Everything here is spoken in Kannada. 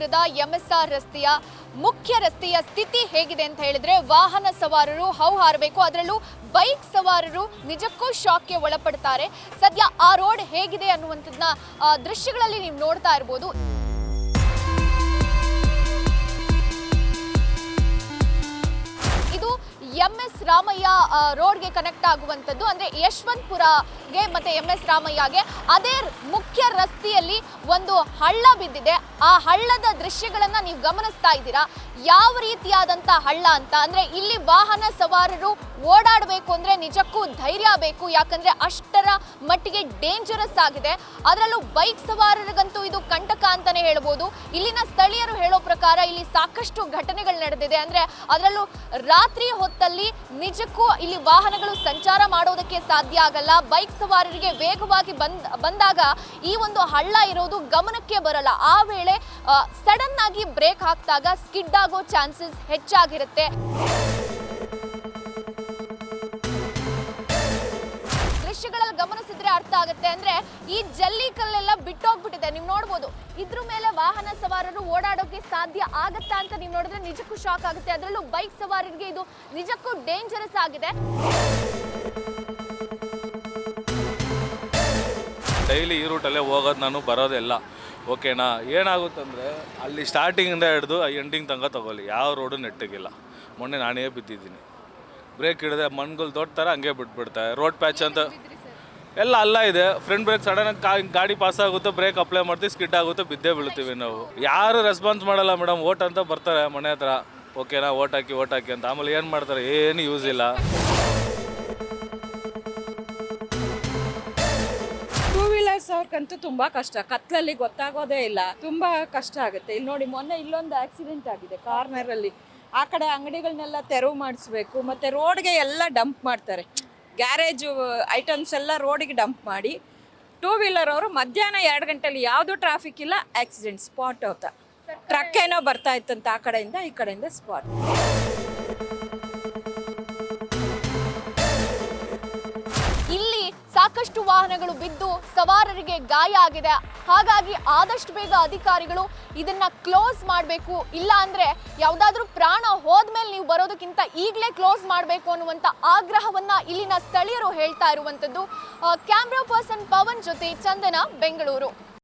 ನಗರದ ಎಂಎಸ್ಆರ್ ರಸ್ತೆಯ ಮುಖ್ಯ ರಸ್ತೆಯ ಸ್ಥಿತಿ ಹೇಗಿದೆ ಅಂತ ಹೇಳಿದ್ರೆ ವಾಹನ ಸವಾರರು ಹೌಹಾರಬೇಕು. ಅದರಲ್ಲೂ ಬೈಕ್ ಸವಾರರು ನಿಜಕ್ಕೂ ಶಾಕ್ಗೆ ಒಳಪಡ್ತಾರೆ. ಸದ್ಯ ಆ ರೋಡ್ ಹೇಗಿದೆ ಅನ್ನುವಂಥದ್ದನ್ನ ದೃಶ್ಯಗಳಲ್ಲಿ ನೀವು ನೋಡ್ತಾ ಇರಬಹುದು. ಇದು ಎಂಎಸ್ ರಾಮಯ್ಯ ರೋಡ್ಗೆ ಕನೆಕ್ಟ್ ಆಗುವಂಥದ್ದು, ಅಂದರೆ ಯಶವಂತಪುರಗೆ ಮತ್ತು ಎಂಎಸ್ ರಾಮಯ್ಯಗೆ. ಅದೇ ಮುಖ್ಯ ರಸ್ತೆಯಲ್ಲಿ ಒಂದು ಹಳ್ಳ ಬಿದ್ದಿದೆ. ಆ ಹಳ್ಳದ ದೃಶ್ಯಗಳನ್ನು ನೀವು ಗಮನಿಸ್ತಾ ಇದ್ದೀರಾ. ಯಾವ ರೀತಿಯಾದಂಥ ಹಳ್ಳ ಅಂತ ಅಂದರೆ ಇಲ್ಲಿ ವಾಹನ ಸವಾರರು ಓಡಾಡಬೇಕು ಅಂದರೆ ನಿಜಕ್ಕೂ ಧೈರ್ಯ ಬೇಕು, ಯಾಕಂದರೆ ಅಷ್ಟರ ಮಟ್ಟಿಗೆ ಡೇಂಜರಸ್ ಆಗಿದೆ. ಅದರಲ್ಲೂ ಬೈಕ್ ಸವಾರರಿಗಂತೂ ಇದು ಕಂಟಕ ಅಂತಲೇ ಹೇಳ್ಬೋದು. ಇಲ್ಲಿನ ಸ್ಥಳೀಯರು ಹೇಳೋ ಪ್ರಕಾರ ಇಲ್ಲಿ ಸಾಕಷ್ಟು ಘಟನೆಗಳು ನಡೆದಿದೆ. ಅಂದರೆ ಅದರಲ್ಲೂ ರಾತ್ರಿ ಹೊತ್ತಲ್ಲಿ ನಿಜಕ್ಕೂ ಇಲ್ಲಿ ವಾಹನಗಳು ಸಂಚಾರ ಮಾಡೋದಕ್ಕೆ ಸಾಧ್ಯ ಆಗಲ್ಲ. ಬೈಕ್ ಸವಾರರಿಗೆ ವೇಗವಾಗಿ ಬಂದಾಗ ಈ ಒಂದು ಹಳ್ಳ ಇರೋದು ಗಮನಕ್ಕೆ ಬರಲ್ಲ. ಆ ವೇಳೆ ಸಡನ್ ಆಗಿ ಬ್ರೇಕ್ ಹಾಕಿದಾಗ ಸ್ಕಿಡ್ ಆಗೋ ಚಾನ್ಸಸ್ ಹೆಚ್ಚಾಗಿರುತ್ತೆ. ದೃಶ್ಯಗಳಲ್ಲಿ ಗಮನಿಸಿದ್ರೆ ಅರ್ಥ ಆಗುತ್ತೆ. ಅಂದ್ರೆ ಈ ಜಲ್ಲಿ ಕಲ್ಲೆಲ್ಲ ಬಿಟ್ಟೋಗ್ಬಿಟ್ಟಿದೆ, ನೀವು ನೋಡ್ಬೋದು. ಇದ್ರ ಮೇಲೆ ವಾಹನ ಸವಾರರು ಓಡಾಡೋಕೆ ಸಾಧ್ಯ ಆಗತ್ತಾ ಅಂತ ನೀವು ನೋಡಿದ್ರೆ ನಿಜಕ್ಕೂ ಶಾಕ್ ಆಗುತ್ತೆ. ಅದರಲ್ಲೂ ಬೈಕ್ ಸವಾರರಿಗೆ ಇದು ನಿಜಕ್ಕೂ ಡೇಂಜರಸ್ ಆಗಿದೆ. ಡೈಲಿ ಈ ರೂಟಲ್ಲೇ ಹೋಗೋದು, ನಾನು ಬರೋದೆಲ್ಲ ಓಕೆನಾ. ಏನಾಗುತ್ತಂದರೆ ಅಲ್ಲಿ ಸ್ಟಾರ್ಟಿಂಗಿಂದ ಹಿಡಿದು ಎಂಡಿಂಗ್ ತನಕ ತಗೊಳ್ಳಿ, ಯಾವ ರೋಡು ನೆಟ್ಟಿಗಿಲ್ಲ. ಮೊನ್ನೆ ನಾನೇ ಬಿದ್ದಿದ್ದೀನಿ. ಬ್ರೇಕ್ ಹಿಡಿದೆ ಮಣ್ಗಳು ದೊಡ್ಡ ಥರ ಹಂಗೆ ಬಿಟ್ಬಿಡ್ತಾರೆ. ರೋಡ್ ಪ್ಯಾಚ್ ಅಂತ ಎಲ್ಲ ಅಲ್ಲ ಇದೆ. ಫ್ರಂಟ್ ಬ್ರೇಕ್ ಸಡನ್ನಾಗಿ ಗಾಡಿ ಪಾಸ್ ಆಗುತ್ತೆ, ಬ್ರೇಕ್ ಅಪ್ಲೈ ಮಾಡ್ತೀವಿ, ಸ್ಕಿಡ್ ಆಗುತ್ತೆ, ಬಿದ್ದೇ ಬೀಳ್ತೀವಿ ನಾವು. ಯಾರು ರೆಸ್ಪಾನ್ಸ್ ಮಾಡಲ್ಲ ಮೇಡಮ್. ಓಟ್ ಅಂತ ಬರ್ತಾರೆ ಮನೆ ಹತ್ರ, ಓಕೆನಾ ಓಟ್ ಹಾಕಿ ಅಂತ. ಆಮೇಲೆ ಏನು ಮಾಡ್ತಾರೆ, ಏನು ಯೂಸ್ ಇಲ್ಲ. ಟೂ ವೀಲರ್ಸ್ ಅವ್ರಿಗಂತೂ ತುಂಬ ಕಷ್ಟ. ಕತ್ಲಲ್ಲಿ ಗೊತ್ತಾಗೋದೇ ಇಲ್ಲ, ತುಂಬ ಕಷ್ಟ ಆಗುತ್ತೆ. ಇಲ್ಲಿ ನೋಡಿ, ಮೊನ್ನೆ ಇಲ್ಲೊಂದು ಆಕ್ಸಿಡೆಂಟ್ ಆಗಿದೆ ಕಾರ್ನರಲ್ಲಿ. ಆ ಕಡೆ ಅಂಗಡಿಗಳನ್ನೆಲ್ಲ ತೆರವು ಮಾಡಿಸ್ಬೇಕು, ಮತ್ತು ರೋಡ್ಗೆ ಎಲ್ಲ ಡಂಪ್ ಮಾಡ್ತಾರೆ. ಗ್ಯಾರೇಜು ಐಟಮ್ಸ್ ಎಲ್ಲ ರೋಡಿಗೆ ಡಂಪ್ ಮಾಡಿ ಟೂ ವೀಲರ್ ಅವರು ಮಧ್ಯಾಹ್ನ 2 ಗಂಟೆಲಿ ಯಾವುದೂ ಟ್ರಾಫಿಕ್ ಇಲ್ಲ, ಆಕ್ಸಿಡೆಂಟ್ ಸ್ಪಾಟ್ ಅಂತ. ಟ್ರಕ್ ಏನೋ ಬರ್ತಾ ಇತ್ತಂತ ಆ ಕಡೆಯಿಂದ ಈ ಕಡೆಯಿಂದ ಸ್ಪಾಟ್. ಇಲ್ಲಿ ಸಾಕಷ್ಟು ವಾಹನಗಳು ಬಿದ್ದು ಸವಾರರಿಗೆ ಗಾಯ ಆಗಿದೆ. ಹಾಗಾಗಿ ಆದಷ್ಟು ಬೇಗ ಅಧಿಕಾರಿಗಳು ಇದನ್ನ ಕ್ಲೋಸ್ ಮಾಡಬೇಕು. ಇಲ್ಲ ಅಂದ್ರೆ ಯಾವುದಾದ್ರೂ ಪ್ರಾಣ ಹೋದ್ಮೇಲೆ ನೀವು ಬರೋದಕ್ಕಿಂತ ಈಗಲೇ ಕ್ಲೋಸ್ ಮಾಡಬೇಕು ಅನ್ನುವಂಥ ಆಗ್ರಹವನ್ನ ಇಲ್ಲಿನ ಸ್ಥಳೀಯರು ಹೇಳ್ತಾ ಇರುವಂಥದ್ದು. ಕ್ಯಾಮ್ರಾ ಪರ್ಸನ್ ಪವನ್ ಜೊತೆ ಚಂದನ, ಬೆಂಗಳೂರು.